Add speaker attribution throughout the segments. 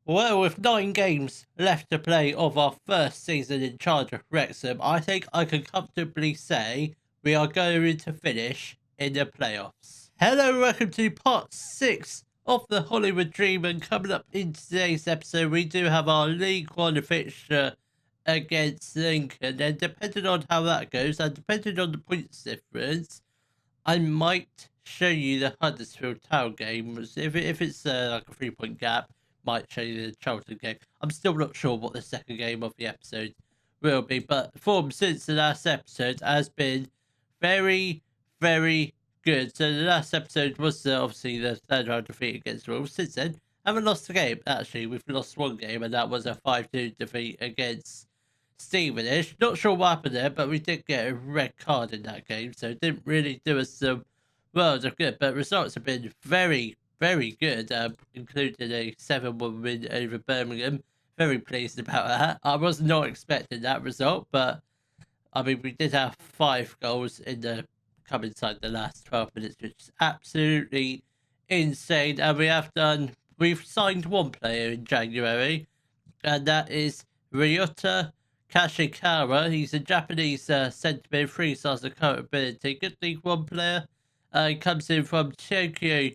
Speaker 1: Well, with 9 games left to play of our first season in charge of Wrexham, I think I can comfortably say we are going to finish in the playoffs. Hello, welcome to part 6 of the Hollywood Dream, and coming up in today's episode, we do have our League One fixture against Lincoln, and depending on how that goes, and depending on the points difference, I might show you the Huddersfield Town game. If it's like a 3 point gap, might show you the Charlton game. I'm still not sure what the second game of the episode will be, but the form since the last episode has been very, very good. So the last episode was obviously the third round defeat against Wolves. Since then, haven't lost a game. Actually, we've lost one game, and that was a 5-2 defeat against Stevenage. Not sure what happened there, but we did get a red card in that game, so it didn't really do us some world of good. But results have been very, very good, including a 7-1 win over Birmingham. Very pleased about that. I was not expecting that result, but I mean, we did have 5 goals in the come inside the last 12 minutes, which is absolutely insane. And we've signed one player in January, and that is Ryota Kashikawa. He's a Japanese centre mid, 3 stars of current ability. Good League One player. He comes in from Tokyo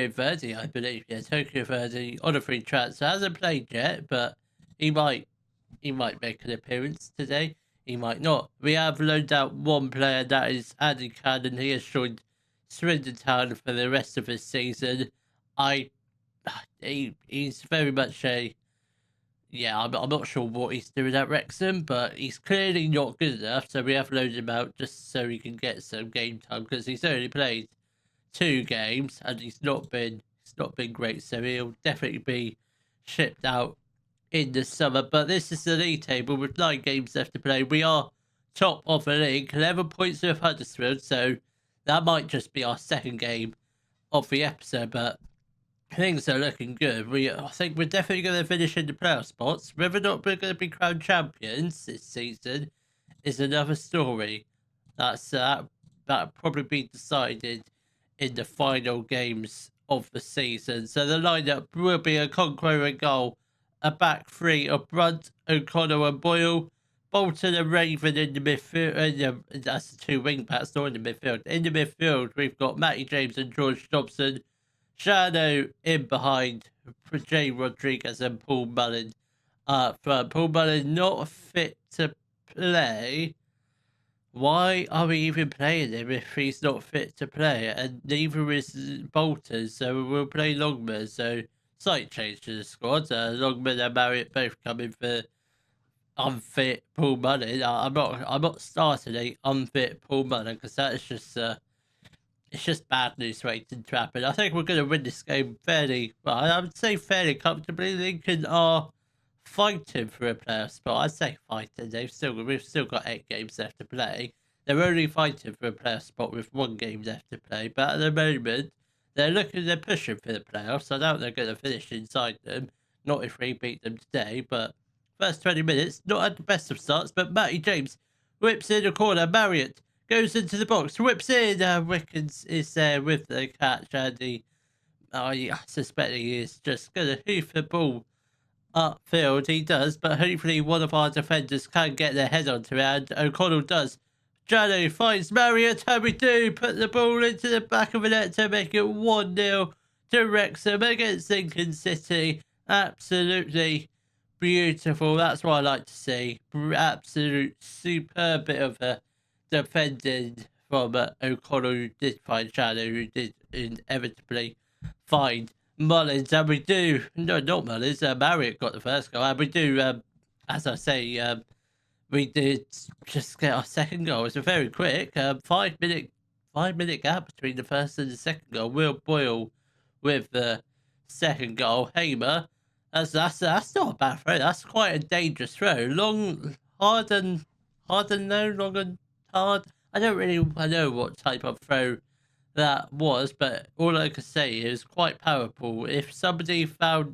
Speaker 1: Verde, I believe. Yeah, Tokyo Verde on a free transfer. Hasn't played yet, but he might make an appearance today. He might not. We have loaned out one player, that is Andy Cannon. He has joined Swindon Town for the rest of his season. He's very much I'm not sure what he's doing at Wrexham, but he's clearly not good enough. So we have loaned him out just so he can get some game time, because he's only played 2 games and he's not been great. So he'll definitely be shipped out in the summer. But this is the league table with 9 games left to play. We are top of the league, 11 points with Huddersfield. So that might just be our second game of the episode, but things are looking good. I think we're definitely going to finish in the playoff spots. Whether or not we're going to be crowned champions this season is another story. That'll probably be decided in the final games of the season. So the lineup will be a Conqueror in goal, a back 3 of Brunt, O'Connor and Boyle, Bolton and Raven in the midfield. That's the 2 wing backs, not in the midfield. In the midfield, we've got Matty James and George Dobson. Shadow in behind for Jay Rodriguez and Paul Mullin front. Paul Mullin not fit to play. Why are we even playing him if he's not fit to play? And neither is Bolton, so we'll play Longman. So slight change to the squad. Longman and Marriott both coming for unfit Paul Mullin. I'm not starting a unfit Paul Mullin, because that is just it's just bad news waiting to happen. I think we're going to win this game fairly, well, I would say fairly comfortably. Lincoln are fighting for a playoff spot. I'd say fighting. We've still got 8 games left to play. They're only fighting for a playoff spot with 1 game left to play. But at the moment, they're pushing for the playoffs. I doubt they're going to finish inside them. Not if we beat them today. But first 20 minutes, not at the best of starts. But Matty James whips in the corner. Marriott goes into the box, whips in. Wickens is there with the catch, and I suspect he is just going to hoof the ball upfield. He does, but hopefully one of our defenders can get their head onto it, and O'Connell does. Jano finds Marriott, and we do put the ball into the back of the net to make it 1-0 to Wrexham against Lincoln City. Absolutely beautiful. That's what I like to see. Absolute superb bit of a defending from O'Connell, who did find Shadow, who did inevitably find Mullins. And we do, no, not Mullins, Marriott got the first goal. And we do, as I say, we did just get our second goal. It's a very quick 5-minute gap between the first and the second goal. Will Boyle with the second goal. Hamer, that's not a bad throw. That's quite a dangerous throw. Long, hard and long and hard. I don't really know what type of throw that was, but all I can say is quite powerful. If somebody got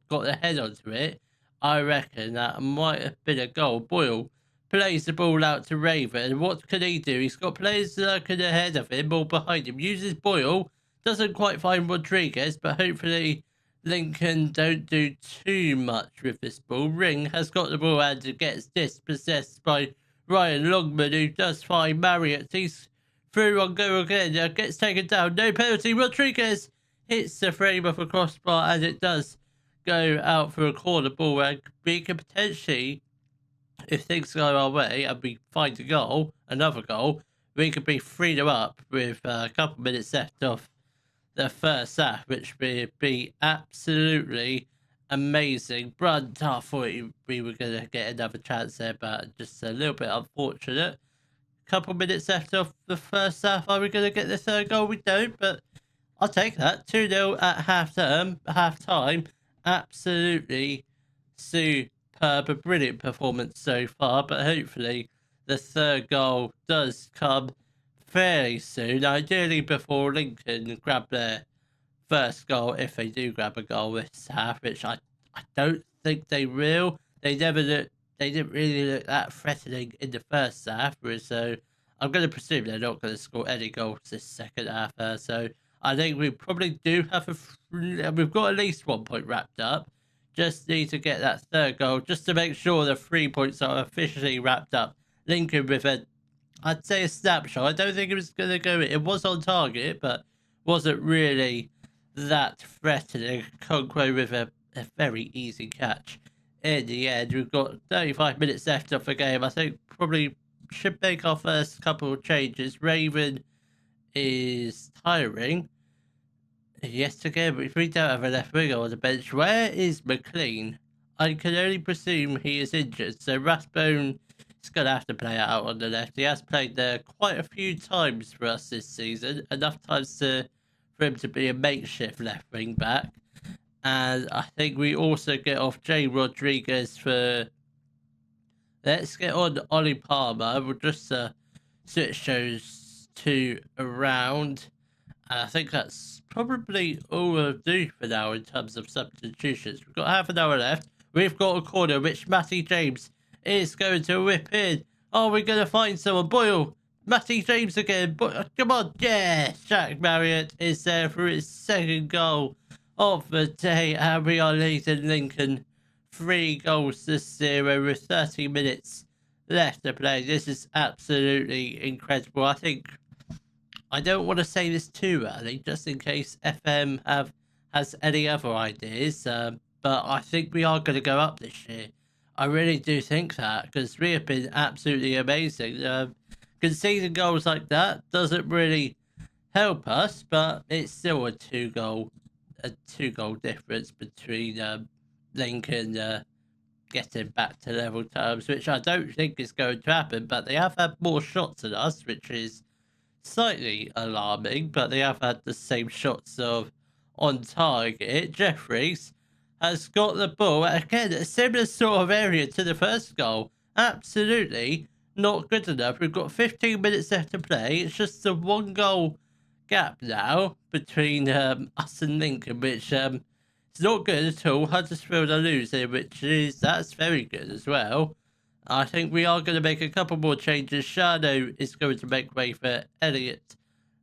Speaker 1: their head onto it, I reckon that might have been a goal. Boyle plays the ball out to Raven. What can he do? He's got players lurking ahead of him or behind him. Uses Boyle. Doesn't quite find Rodriguez, but hopefully Lincoln don't do too much with this ball. Ring has got the ball and gets dispossessed by Ryan Longman, who does find Marriott. He's through on goal again. Gets taken down. No penalty. Rodriguez hits the frame of a crossbar, and it does go out for a corner ball. And we can potentially, if things go our way and we find a goal, another goal, we could be 3-0 up with a couple minutes left off the first half, which would be absolutely amazing. Brunt, I thought we were going to get another chance there, but just a little bit unfortunate. Couple minutes left off the first half. Are we going to get the third goal? We don't, but I'll take that. 2-0 at half time. Absolutely superb, a brilliant performance so far, but hopefully the third goal does come fairly soon, ideally before Lincoln grab their first goal, if they do grab a goal this half, which I don't think they will. They didn't really look that threatening in the first half, so I'm going to presume they're not going to score any goals this second half. So I think we probably do have we've got at least 1 point wrapped up. Just need to get that third goal, just to make sure the 3 points are officially wrapped up. Lincoln with I'd say a snapshot. I don't think it was going to go. It was on target, but wasn't really that threatening. Conquo with a very easy catch. In the end, we've got 35 minutes left of the game. I think probably should make our first couple of changes. Raven is tiring. Yes, again, but we don't have a left winger on the bench. Where is McLean? I can only presume he is injured, so Rathbone is going to have to play out on the left. He has played there quite a few times for us this season, enough times for him to be a makeshift left wing back. And I think we also get off Jay Rodriguez for... Let's get on Ollie Palmer. We'll just switch those two around. And I think that's probably all we'll do for now in terms of substitutions. We've got half an hour left. We've got a corner which Matty James is going to whip in. Are we going to find someone? Boyle. Matty James again. Come on. Yeah. Jack Marriott is there for his second goal of the day. And we are leading Lincoln 3-0 with 30 minutes left to play. This is absolutely incredible. I don't want to say this too early, just in case FM has any other ideas. But I think we are going to go up this year. I really do think that, because we have been absolutely amazing. Conceding goals like that doesn't really help us, but it's still a two goal difference between Lincoln getting back to level terms, which I don't think is going to happen. But they have had more shots than us, which is slightly alarming, but they have had the same shots of on target. Jeffries has got the ball again, a similar sort of area to the first goal. Absolutely not good enough. We've got 15 minutes left to play. It's just a 1 goal gap now between us and Lincoln, which it's not good at all. Huddersfield are losing, that's very good as well. I think we are going to make a couple more changes. Shano is going to make way for Elliot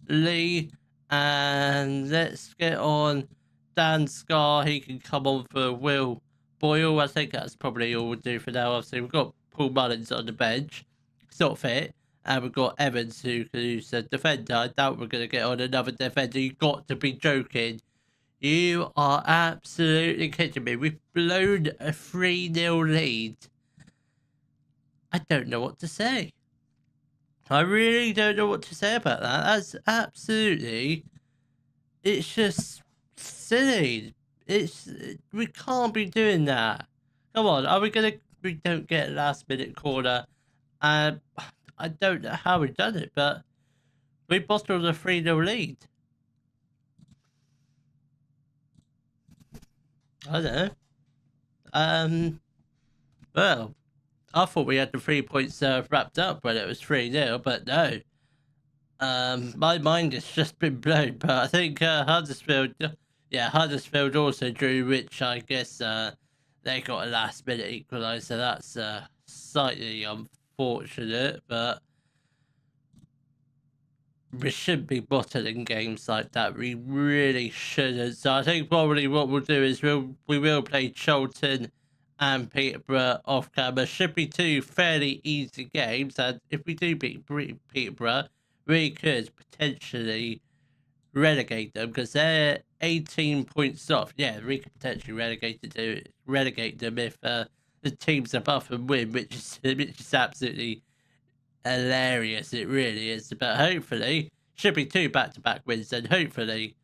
Speaker 1: Lee. And let's get on Dan Scar. He can come on for Will Boyle. I think that's probably all we'll do for now. Obviously, we've got Paul Mullins on the bench. It's not fit. And we've got Evans, who's a defender. I doubt we're going to get on another defender. You've got to be joking. You are absolutely kidding me. We've blown a 3-0 lead. I don't know what to say. I really don't know what to say about that. That's absolutely... It's just silly. We can't be doing that. Come on, are we going to... We don't get a last-minute corner. I don't know how we've done it, but we bottled a 3-0 lead. I don't know. Well... I thought we had the 3 points wrapped up when it was 3-0, but no. My mind has just been blown. But I think Huddersfield also drew, which I guess they got a last minute equaliser. That's slightly unfortunate, but we shouldn't be bottling games like that. We really shouldn't. So I think probably what we'll do is we will play Charlton and Peterborough off camera. Should be two fairly easy games, and if we do beat Peterborough, we could potentially relegate them because they're 18 points off. Yeah, we could potentially relegate them if the teams above them win, which is absolutely hilarious. It really is. But hopefully, should be two back-to-back wins, and hopefully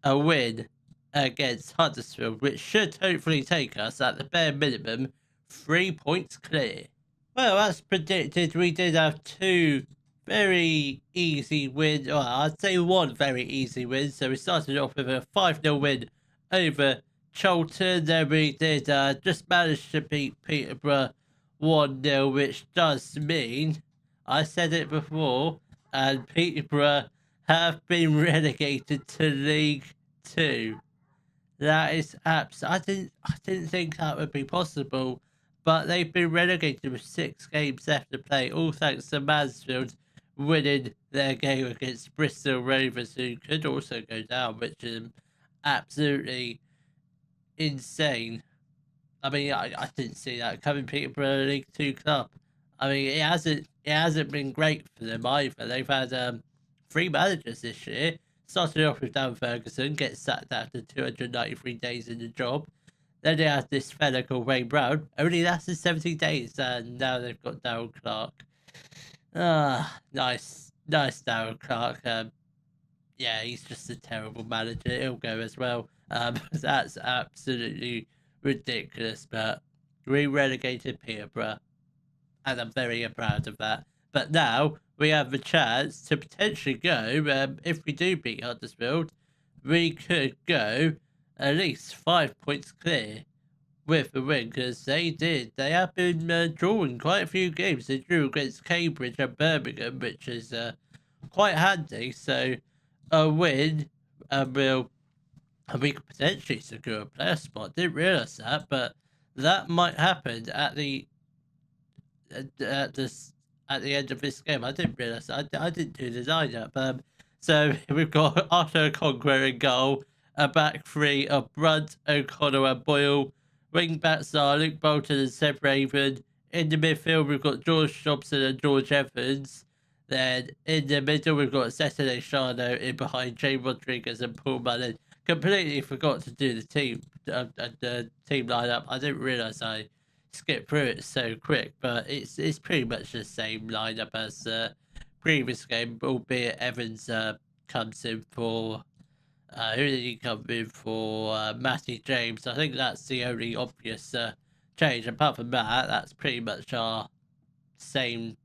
Speaker 1: a win against Huddersfield, which should hopefully take us at the bare minimum 3 points clear. Well, as predicted, we did have two very easy wins. Well, I'd say one very easy win. So we started off with a 5-0 win over Charlton. Then we did just manage to beat Peterborough 1-0, which does mean, I said it before, and Peterborough have been relegated to League Two. That is I didn't think that would be possible, but they've been relegated with 6 games left to play, all thanks to Mansfield winning their game against Bristol Rovers, who could also go down, which is absolutely insane. I mean, I didn't see that coming. Peterborough League Two club. I mean, it hasn't been great for them either. They've had 3 managers this year. Started off with Dan Ferguson, gets sacked after 293 days in the job. Then they had this fella called Wayne Brown, only lasted 70 days, and now they've got Darryl Clark. Nice Darryl Clark. Yeah, he's just a terrible manager. He'll go as well. That's absolutely ridiculous. But we relegated Peterborough, and I'm very proud of that. But now we have the chance to potentially go. If we do beat Huddersfield, we could go at least 5 points clear with the win, because they have been drawing quite a few games. They drew against Cambridge and Birmingham, which is quite handy. So a win, and we could potentially secure a player spot. Didn't realise that, but that might happen at the end of this game. I didn't realise. I didn't do the lineup. So we've got Arthur Conquer in goal, a back three of Brunt, O'Connell, and Boyle. Wing backs are Luke Bolton and Seb Raven. In the midfield, we've got George Dobson and George Evans. Then in the middle, we've got Saturday Shano in behind Jay Rodriguez and Paul Mullen. Completely forgot to do the team lineup. I didn't realise I skipped through it so quick, but it's pretty much the same lineup as the previous game, albeit Evans comes in for who did he come in for? Matty James. I think that's the only obvious change. Apart from that, that's pretty much our similar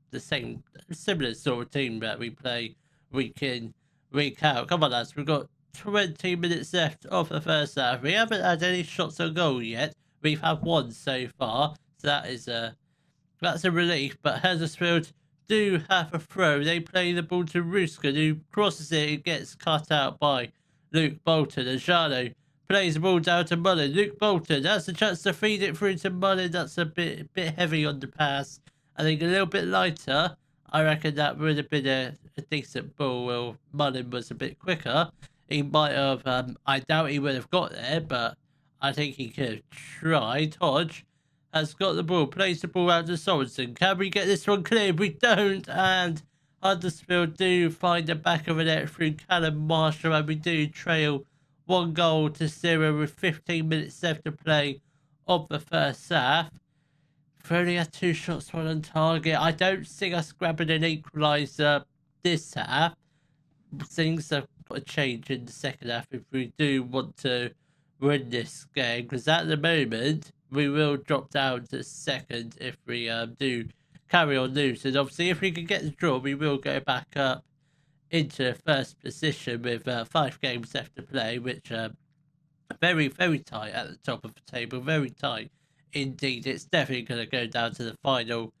Speaker 1: sort of team that we play week in, week out. Come on, lads, we've got 20 minutes left of the first half. We haven't had any shots on goal yet. We've had one so far, so that's a relief. But Huddersfield do have a throw. They play the ball to Ruskin, who crosses it and gets cut out by Luke Bolton, and Shano plays the ball down to Mullen. Luke Bolton has a chance to feed it through to Mullen. That's a bit heavy on the pass. I think a little bit lighter. I reckon that would have been a decent ball. Well, Mullen was a bit quicker. He might have. I doubt he would have got there, but I think he could have tried. Hodge has got the ball, plays the ball out to Sorensen. Can we get this one clear? We don't, and Huddersfield do find the back of the net through Callum Marshall, and we do trail 1-0 with 15 minutes left to play of the first half. We've only had 2 shots, 1 on target. I don't see us grabbing an equaliser this half. Things have got to change in the second half if we do want to win this game, because at the moment we will drop down to second if we do carry on losing. Obviously, if we can get the draw, we will go back up into first position with 5 games left to play, which very, very tight at the top of the table. Very tight indeed. It's definitely going to go down to the final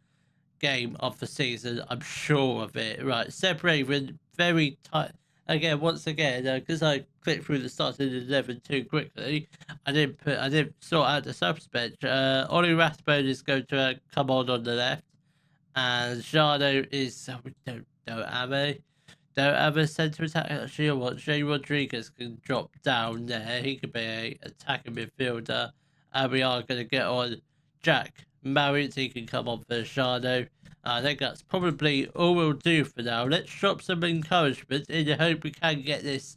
Speaker 1: game of the season. I'm sure of it. Right, Seb Raven, very tight. Once again, because I clicked through the starting 11 too quickly, I didn't sort out the subs bench. Ollie Rathbone is going to come on the left, and Jarno is, we don't know, Ame. don't have a centre attack. Actually, you know what? Jay Rodriguez can drop down there. He could be a attacking midfielder. And we are going to get on Jack Marriott. He can come on for Shano. I think that's probably all we'll do for now. Let's drop some encouragement in the hope we can get this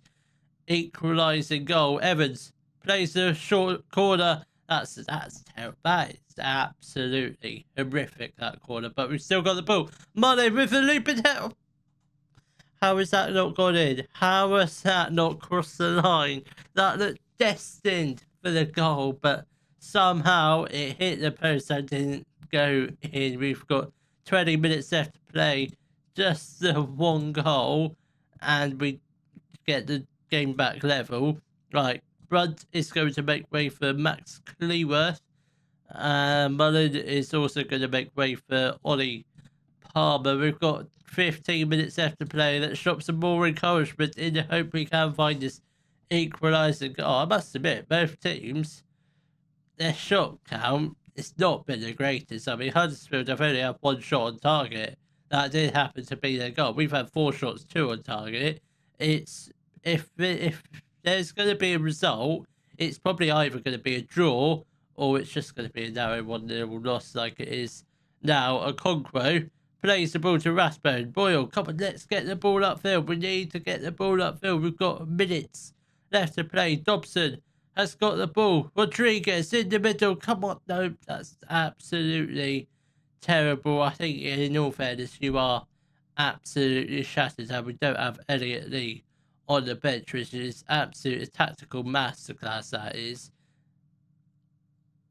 Speaker 1: equalising goal. Evans plays the short corner. That's terrible. That is absolutely horrific, that corner. But we've still got the ball. Mane with the looping head. How has that not gone in? How has that not crossed the line? That looked destined for the goal, but somehow it hit the post and didn't go in. We've got 20 minutes left to play. Just the one goal, and we get the game back level. Right, Brunt is going to make way for Max Cleworth. Mullen is also going to make way for Ollie Palmer. We've got 15 minutes left to play. Let's drop some more encouragement in the hope we can find this equalising. Oh, I must admit, both teams, their shot count, it's not been the greatest. I mean, Huddersfield have only had one shot on target. That did happen to be their goal. We've had 4 shots, 2 on target. It's if there's going to be a result, it's probably either going to be a draw or it's just going to be a narrow 1-0 loss like it is now. Okonkwo plays the ball to Rathbone. Boyle, come on, let's get the ball upfield. We need to get the ball upfield. We've got minutes left to play. Dobson has got the ball. Rodriguez in the middle. Come on, no, that's absolutely terrible. I think in all fairness, you are absolutely shattered and we don't have Elliot Lee on the bench, which is absolute tactical masterclass, that is.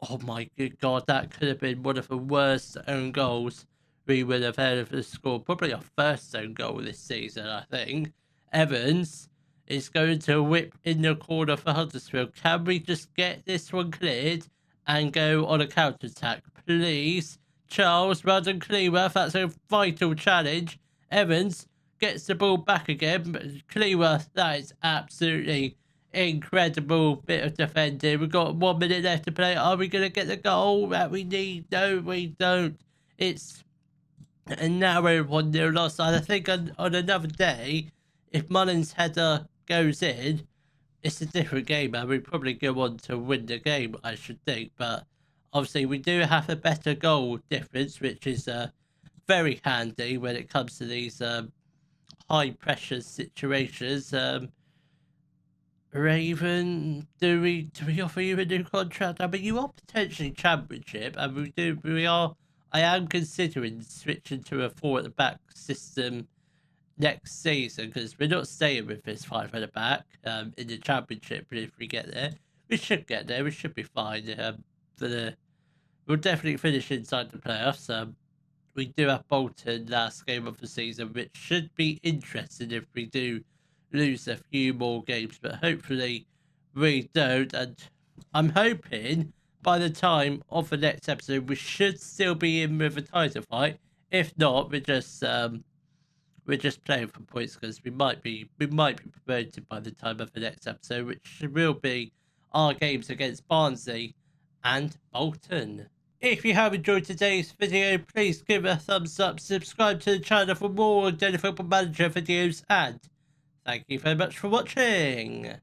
Speaker 1: Oh my good God, that could have been one of the worst own goals we would have ever scored. Probably our first own goal this season, I think. Evans is going to whip in the corner for Huddersfield. Can we just get this one cleared and go on a counter-attack, please? Charles, Radon Cleworth, that's a vital challenge. Evans gets the ball back again, but Cleworth, that is absolutely incredible bit of defending. We've got 1 minute left to play. Are we going to get the goal that we need? No, we don't. It's a narrow 1-0 loss. And I think on another day, if Mullins' header goes in, it's a different game, and we probably go on to win the game, I should think. But obviously, we do have a better goal difference, which is very handy when it comes to these high pressure situations. Raven, do we offer you a new contract? I mean, you are potentially championship, and I am considering switching to a 4 at the back system next season, because we're not staying with this 5 at the back in the championship. But if we get there, we should get there. We should be fine. We'll definitely finish inside the playoffs. We do have Bolton last game of the season, which should be interesting if we do lose a few more games, but hopefully we don't. And I'm hoping by the time of the next episode we should still be in with a title fight. If not, we're just playing for points, because we might be promoted by the time of the next episode, which will be our games against Barnsley and Bolton. If you have enjoyed today's video, please give it a thumbs up, subscribe to the channel for more Daily Football Manager videos, and thank you very much for watching.